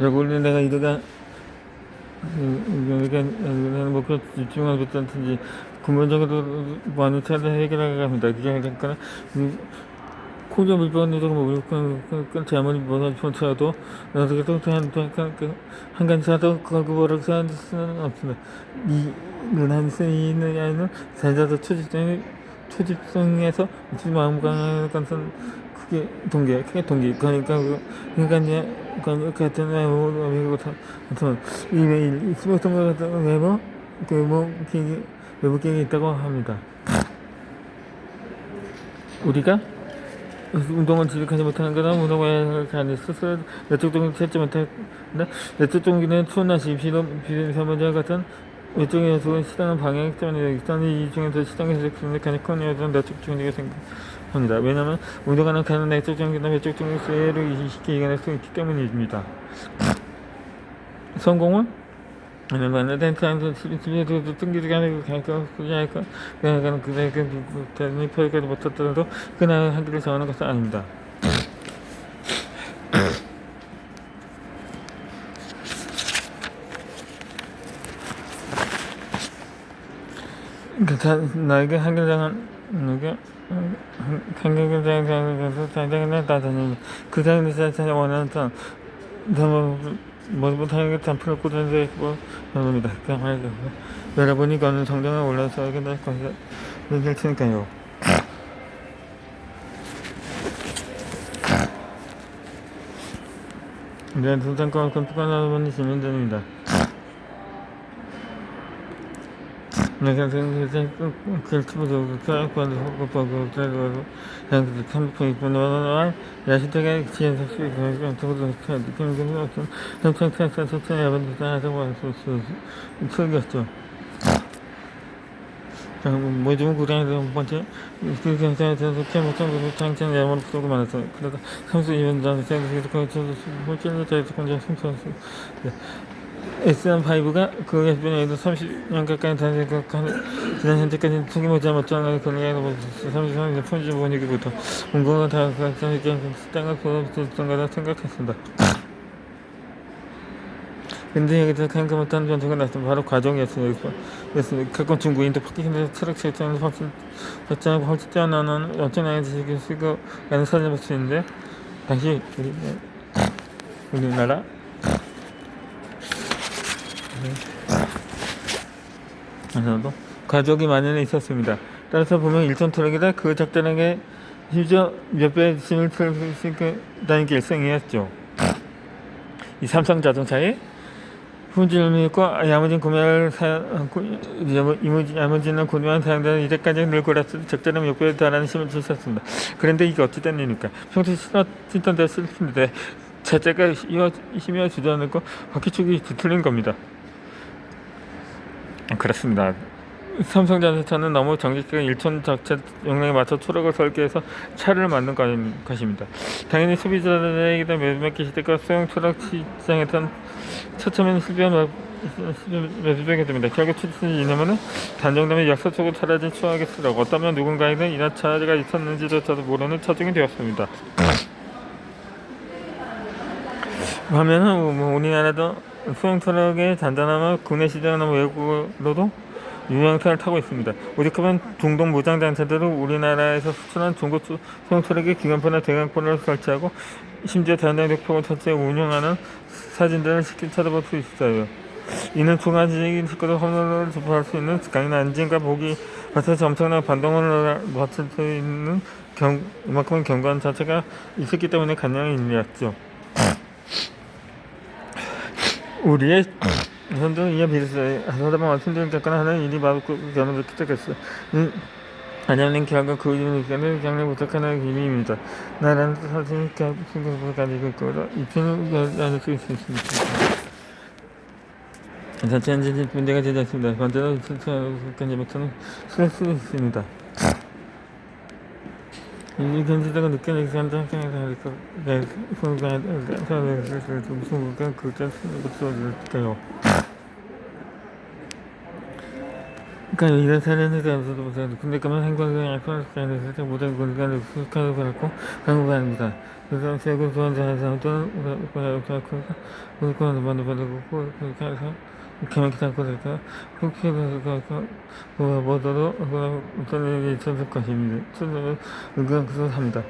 그리고 내가 이러다 목표 집중하고 있다든지 근본적으로 많은 차를 해결하게 합니다. 그게 하니까 코저 물건으로 무조건 아무리 뭐가 좋더라도 나중에 또한 간사도 그거를 사는 수는 없습니다. 이는 쓰이는 아이는 자자도 초집성에서 마음 강한 것은 크게 동기 그러니까 인간의 같은 외모 같은 이메일 스마트폰 같은 외모격이 있다고 합니다. 우리가 운동을 지속하지 못하는 것은 운동을 하는 스스로 내적 동기 찾지 못한다. 내적 동기는 투나시 비변사문자 같은 외적인 요소가 시장을 방향 때문에 이 중에서 시장에서 가장 큰 요소는 내적 동기가 생각합니다. 왜냐하면 운동하는 가는 내적 동기나 외적 동기를 쉽게 이겨낼 수 있기 때문입니다. 성공은 아니면 렌트하면서 집에도 뜬기도 아니고 그냥 그대 표현까지 못했더라도 그날 한기를 정하는 것은 아닙니다. 나에게 한기를 정한 한기를 정해서 장장을 따다니 그 장에서 원하는 점 못하는 게 단풀을 꽂아서 합니다. 여러분이 거는 성장을 올라서 하게 될 테니까요. 이제 도전권을 끔찍한 분이 시민들입니다. 내가 결투부도 교육관도 호급하고 그래도 그냥 30분 있구나 야시대가 지연사 수익 저도 느끼는 어떤 정책에서 소통에 야반도 하자고 틀렸죠. 뭐좀 구량에서 첫 번째 그 경찰에서 캠프장에서 장전 야만을 쏘고 말았어요. 그러다 32년 전에 계속 홀찔러 대해서 혼자 승천했어요. SM5가 그 FBN에도 30년 가까이 다니고 지난 현재까지 책임을 잘 못하는 그녀가 33년 폰지 분위기부터 공공은 다 각자의 땅을 보여줬던 거라 생각했습니다. 근데 여기서 생각 못하는 전투가 났습니다. 바로 과정이었어요. 가끔 중국인도 받기 힘들어서 트럭 실전에서 확장하고 헐집 뛰어나는 엄청나게 지식을 쓰고 가는 사진을 볼 수 있는데 당시 우리나라 에서도 가족이 만연해 있었습니다. 따라서 보면 1톤 트럭이다 그 적절하게 심지어 몇 배의 짐을 다니는 게 일상이었죠. 이 삼성 자동차의 품질과 야무진 야무진을 구매한 사람들은 이제까지 늘 골랐을 적절한 몇 배에 달하는 힘을 주셨습니다. 그런데 이게 어찌 된 일입니까? 평소 쓰던 데 쓸텐데 자체가 힘이 주저앉고 바퀴축이 뒤틀린 겁니다. 그렇습니다. 삼성전자차는 너무 정직하게 1톤 자체 용량에 맞춰 트럭을 설계해서 차를 만든 것입니다. 당연히 소비자들에게 매수받기 시대가 소형 트럭 시장에선 처참한 실비가 매수되게 됩니다. 결국 출신이 이념은 단정되면 역사 속으로 사라진 추억의 트럭. 어쩌면 누군가에는 이런 차가 있었는지조차도 모르는 차종이 되었습니다. 반면은 우리나라도 소형 트럭의 단단함과 국내 시장이나 외국으로도 유명세를 타고 있습니다. 오죽하면 중동 무장단체들은 우리나라에서 수출한 중국 소형 트럭의 기관포나 대강포를 설치하고 심지어 대한민국폭을 설치해 운영하는 사진들을 쉽게 찾아볼 수 있어요. 이는 두 가지 식구도 헌혈을 접할 수 있는 강인 안진과 보기 같아서 엄청난 반동을 맞출 수 있는 이만큼의 경관 자체가 있었기 때문에 가능한 일이었죠. 우리의 현도 이에 비슷해 하다 보면 말씀드렸거나 하는 일이 바로 그 견우를 시작했어. 안녕님 결과 그 이름을 경례 부탁하는 의미입니다. 나라는 사실 생각을 가지고 있고 입술을 안을 수 있습니다. 자체 현재 문제가 되지 않습니다. 반대로 실천까지 못하는 쓸수 있습니다. 이 견제자가 느껴내기 한다 생각하니까 무슨 그렇게 쓰는 것일까요? 그러니까 이런 사례는 대해서도 못하고 근데 그만 행동을 알파스타인에서 모든 공간을 수익하고 받고 강구가 아닙니다. 그래서 세금 소환자에서 또는 그걸 받고 그렇게 해서 그만 기타고 해서 그렇게 뭐더러 어떤 일이 있었을 것입니다. 저는 그것을 합니다.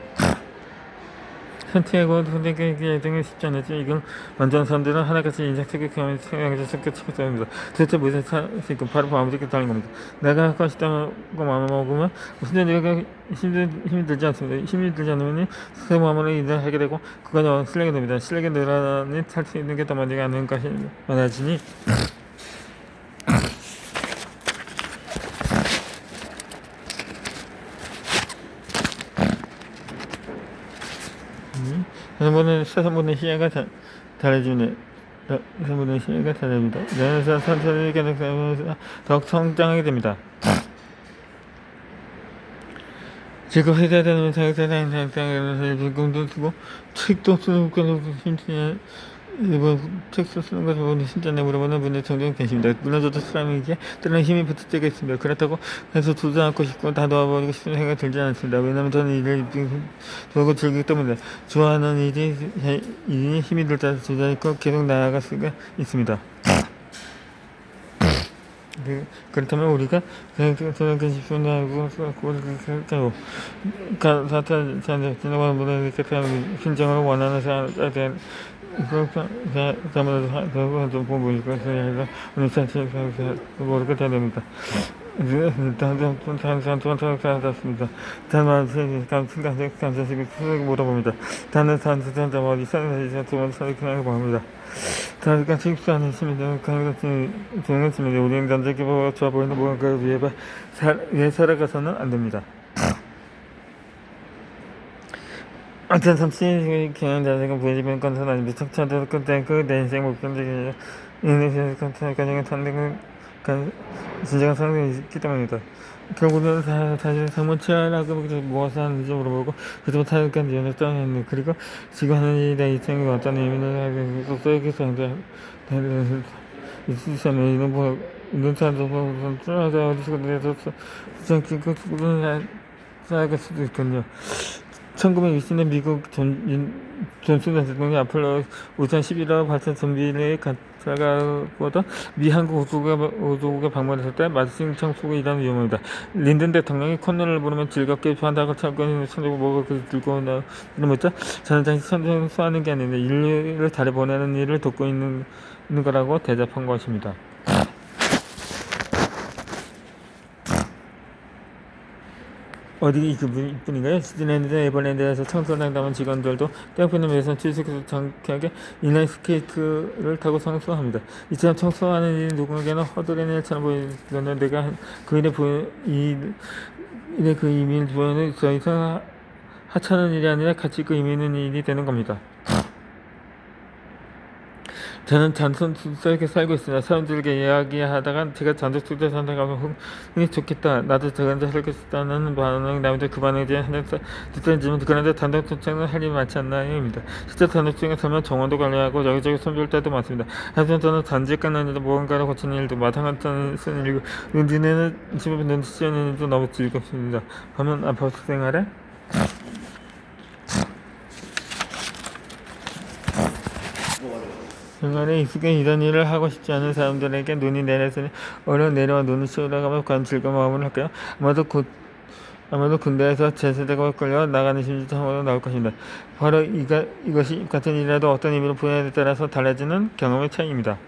선택하고 선택의 예정이 쉽지 않았지. 이건 완전 사람들은 하나같이 인식하게 경향에서 섞여 합니다. 도대체 무슨 사실까? 바로 아무렇게 다른 겁니다. 내가 할 것이다고 마음을 먹으면 무슨 내가 힘이 들지 않습니다. 힘이 들지 않으면 새 마음으로 일을 하게 되고 그건 실력이 됩니다. 실력이 늘어나니 살 수 있는 게 더 많지 않은 것이 많아지니 사람보는 시야가 달라지네. 사람보는 시야가 달라집니다. 그래서 선천이 계속되면서 더욱 성장하게 됩니다. 지금 회사에 다니면 자격사항을 공도 쓰고 책도 쓰는 것도 힘쓰냐 이번 책도 쓰는 것을 보니 진짜 내 물어보는 분들 종종 계십니다. 물론 저도 사람에게 때로는 힘이 붙을 때가 있습니다. 그렇다고 해서 두지 않고 싶고 다 도와버리고 싶은 생각이 들지 않습니다. 왜냐하면 저는 일을 좋아하고 즐기기 때문에 좋아하는 일이 힘이 들 때 주저앉고 계속 나아갈 수가 있습니다. 그렇다면 우리가 저는 그 싶은 하고 그렇게 가사타 지나가는 분들께 신청을 원하는 사람에 대한 그렇게 좀 보니까 그래서 오늘 사실 모르게 됩니다. 찾았습니다. 단만 감사식을 물어봅니다. 단은 산수산자 어디 산에서 두번 선택하고 봅니다. 다가 식수하는 시민들은 좋은 시민들 우리는 남자기보가 좋아 보이는 무언가를 위해 살아가서는 안 됩니다. 어떤 삼시의 경영자들과 보여지면 건설 아닙니다. 척차도 끝에 내 인생 목표인데 인생에서 가정의 탄생은 진정한 상승이 있기 때문입니다. 결국은 사실 상무치하라고 무엇을 하는지 물어보고 그때부터 타격한 이유를 떠냈네. 그리고 지금 하는 일에 이생이 어떤 의미를 하고 써야겠어. 있으시면 이런 사람도 쫄아서 어디서 내서 수정키고 쌓아갈 수도 있군요. 1920년 미국 존슨 대통령이 아폴로 2011호 발사 준비를 가져가보던 미 한국 우주국에 방문했을 때 마싱청 속에 일하는 유명입니다. 린든 대통령이 콧노래를 부르면 즐겁게 한다고 참고 손들고 뭐가 들고 나오는 거죠. 저는 당시 선정 수하는 게 아닌데 인류를 달에 보내는 일을 돕고 있는 거라고 대답한 것입니다. 어디 그분인가요? 시드랜드 에버랜드에서 청소를 담당한 직원들도 땡볕을 위해서 취직해서 정확하게 인라인 스케이트를 타고 청소합니다. 이처럼 청소하는 일이 누군가는 허들의 일처럼 보이는데 내가 그 일에 그 의미를 보여는 더 이상 하찮은 일이 아니라 가치 있고 의미 있는 일이 되는 겁니다. 저는 잔손스럽게 살고 있습니다. 사람들에게 이야기하다가 제가 잔존수를 선택하면 흥이 좋겠다. 나도 저간데 살겠다는 반응 나오는데 그 반응에 대한 한정사 듣던지면 그런데 단독투쟁은 할 일이 많지 않나요? 입니다. 실제 단독투쟁에 서면 정원도 관리하고 여기저기 손볼 때도 많습니다. 하지만 저는 단지에 끝나는데 무언가를 고치는 일도 마땅한 쓰는 일이고 눈치내는 집에 눈치 채는 일도 너무 즐겁습니다. 그러면 아파트 생활에 중간에 익숙해 이런 일을 하고 싶지 않은 사람들에게 눈이 내려서니 얼른 내려와 눈을 치우라가면 과연 즐거운 마음을 할까요? 아마도 군대에서 제세대가 끌려 나가는 심지상으로 나올 것입니다. 바로 이것이 같은 일이라도 어떤 의미로 부여에 따라서 달라지는 경험의 차이입니다.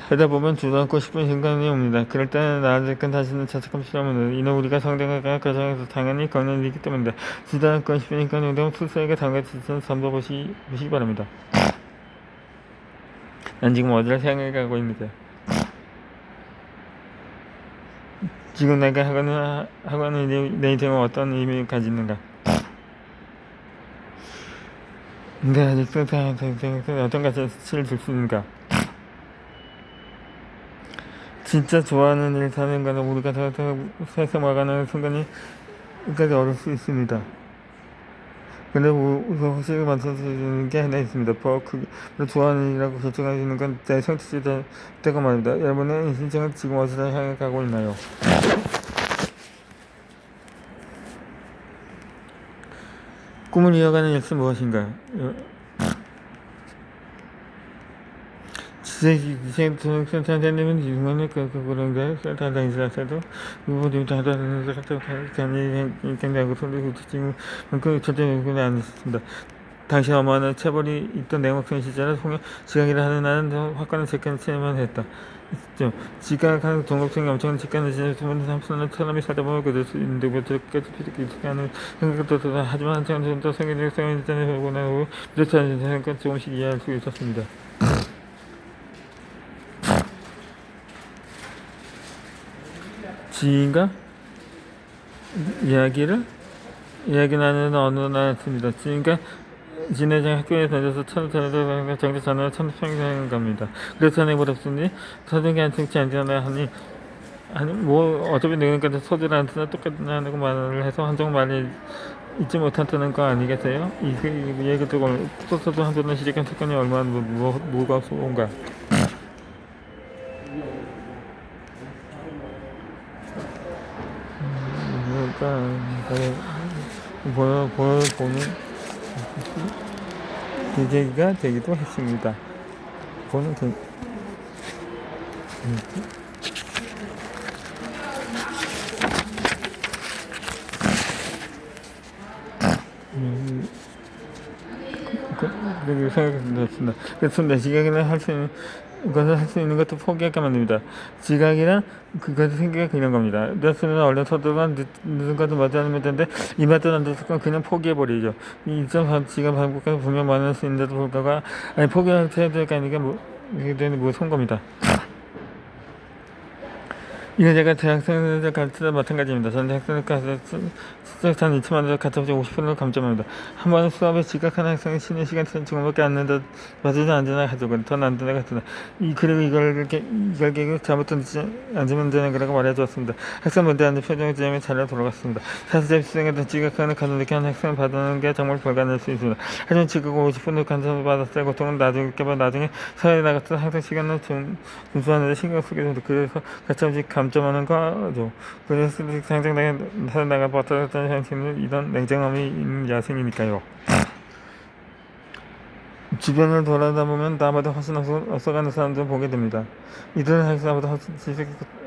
하다 보면 주저앉고 싶은 순간이 옵니다. 그럴 때는 나아질건 다시는 자책하기 싫어합니다. 이는 우리가 성장과 과정에서 당연히 겪는 일이기 때문입니다. 주저앉고 싶으니까 운동 스스로에게 당겨지는 삶도 보시기 바랍니다. 난 지금 어디를 생각하고 있는데 지금 내가 하고는 내 인생은 어떤 의미를 가지는가? 내가 아직도 어떤 가치를 줄 수 있는가? 진짜 좋아하는 일 사는 거는 우리가 세서 막아나는 순간이 끝까지 어려울 수 있습니다. 근데 확실히 만들어주는 게 하나 있습니다. 그를 좋아하는 일이라고 결정할 수 있는 건 내 선택지 때가 말입니다. 여러분의 인생은 지금 어디서 향해 가고 있나요? 꿈을 이어가는 역시 무엇인가요? 선생님은 이번에 그런데 다다니시라서도 이번에 다다니시라서 굉장히 소리 지금 그 절대 안 했습니다. 당시 어머니는 체벌이 있던 냉혹한 시절에 지각이라 하는 나는 화가는 제까지 체험만 했다. 지각하는 동업성이 엄청난 직관을 지내면 삼순한 사람이 살다 보면 그럴 수 있는데 그것까지 피득이 하는 생각도 들어 하지만 한참 더 생각이 전에 보고 나고 그렇지 않은 생각 조금씩 이해할 수 있었습니다. 지인과 이야기 나누는 어느 날였습니다. 지인과 지내장 학교에 다녀서 천천히 정도 전화를 천평생 갑니다. 그래서 전에 물었으니 서등이 안 승치 않잖아 아니 뭐 어차피 늙으니까 소주를 안 쓰나 똑같냐고 말을 해서 한정 말이 잊지 못한다는 거 아니겠어요? 이 얘기 듣고 소소도 한전은 시작한 사건이 얼마나 뭐가 좋은가? 그러니까 보는 계기가 되기도 했습니다. 보는 그렇게 생각했습니다. 그래서 내 지각이나 것을 할 수 있는 것도 포기하게 만듭니다. 지각이란 그것을 생각이 이런 겁니다. 늦으면 얼른 서두가 늦은 것도 맞지 않으면 되는데 이 맛도 안 됐을 건 그냥 포기해버리죠. 이 일정 지각 반복해서 분명 많을 수 있는데도 불구하고 아니 포기해야 될게 아니게 이게 되는 무서운 겁니다. 이건 제가 대학생들 가르치다 마찬가지입니다. 저는 학생들 가르쳐 수학산 2층만으로 가짜없이 50%를 감점합니다. 한 번은 수업에 지각하는 학생이 쉬는 시간 조금밖에 안 는다 맞으지 않잖아 가족은 더 난다나 같은 그리고 이걸 계획 잘못된지 앉으면 되는 거라고 말해주었습니다. 학생 문제 앉은 표정을 지으면 잘 돌아갔습니다. 사실 수행에도 지각하는 가족에게 한 학생을 받는 게 정말 불가능할 수 있습니다. 하지만 지각 50분을 간섭을 받았을 고통은 나중에 사회에 나가서 항상 시간을 준수하는데 신경 쓰게 됩니다. 그래서 가짜없이 감점하는 거죠. 그래서 상장당에 나가 버텼던 현실은 이런 냉정함이 있는 야생이니까요. 주변을 돌아다보면 나보다 훨씬 앞서가는 사람들을 보게 됩니다. 이들은 학생보다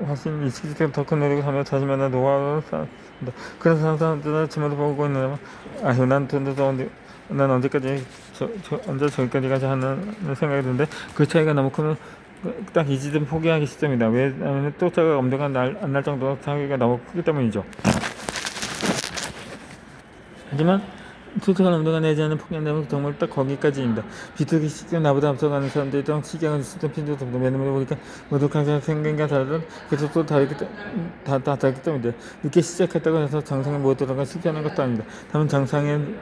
훨씬 이식적으로 더 큰 노력을 하며 자신만의 노하우를 쌓습니다. 그런 사람들은 지금도 보고 있는 아휴 난 언제까지 언제 저기까지 가자 하는 생각이 드는데 그 차이가 너무 크면 딱 이지든 포기하기 쉽습니다. 왜냐하면 쫓아가 엄두가 안 날 정도로 차이가 너무 크기 때문이죠. 하지만 쫓아가 엄두가 내지 않는 포기한다면 정말 딱 거기까지입니다. 비틀기 쉽게 나보다 앞서가는 사람들이 또 시간을 쓰던 핀도 없고 왜냐면 우리가 모두 각자 생각과 다른 그래서 또 다르기 때문인데 늦게 시작했다고 해서 정상에 못 들어가 실패하는 것도 아닙니다. 다만 정상에서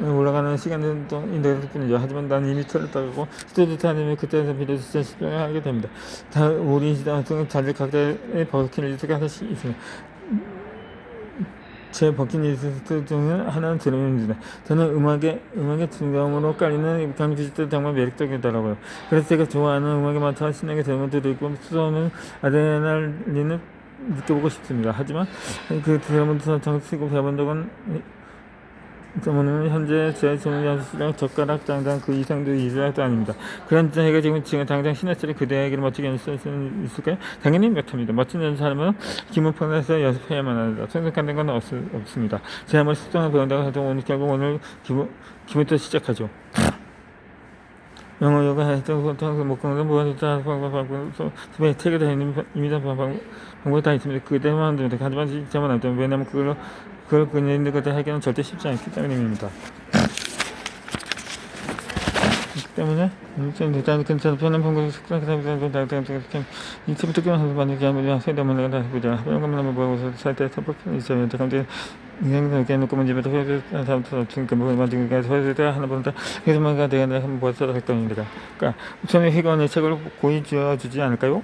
올라가는 시간은 또 인도일 뿐이죠. 하지만 난 이미 틀렸다고 스튜디오 아니면 그때에서 비로소 진짜 실패하게 됩니다. 우리 시장은 자주 각자의 버킷리스트가 하나씩 있습니다. 제 버킷리스트 중에 하나는 드럼입니다. 저는 음악의 중감으로 깔리는 감기지도 정말 매력적이더라고요. 그래서 제가 좋아하는 음악에 맞춰 신나게 드럼을 들고 수zo는 아드레날린을 느껴보고 싶습니다. 하지만 그 드럼을 정치고 배워본 적은 현재 제 전문 연습실은 젓가락 장장 그 이상도 이상도 아닙니다. 그런 제가 지금 당장 신화처럼 그대에게를 멋지게 연습할 수 있을까요? 당연히 못합니다. 멋진 연습하려면 기본편에서 연습해야만 합니다. 성적하는 건 없습니다. 제가 한번 수정을 배운다고 해도 오늘 기본부터 시작하죠. 영어 요가 해서 목공은 무엇이다 방법에 책에 다 있는 이미자 방법이 다 있습니다. 그대만 됩니다. 하지만 저만 안 됩니다. 왜냐하면 그걸 그냥 있는 것들 하기는 절대 쉽지 않기 때문입니다. 그렇기 때문에 일단 괜찮은 편한 방법을 이체부 특별한 한번 만들게 하면 세대만 내가 보자. 하병감을 한번 보고 살때 서포트는 있어요. 근데 인생을 놓고 문제부터 다음부터 지금 뭐 만든 게 소리가 하나 보다 그래서만 내가 한번 보았어야 할 겁니다. 그러니까 우선에 희건의 책을 고이 주어주지 않을까요?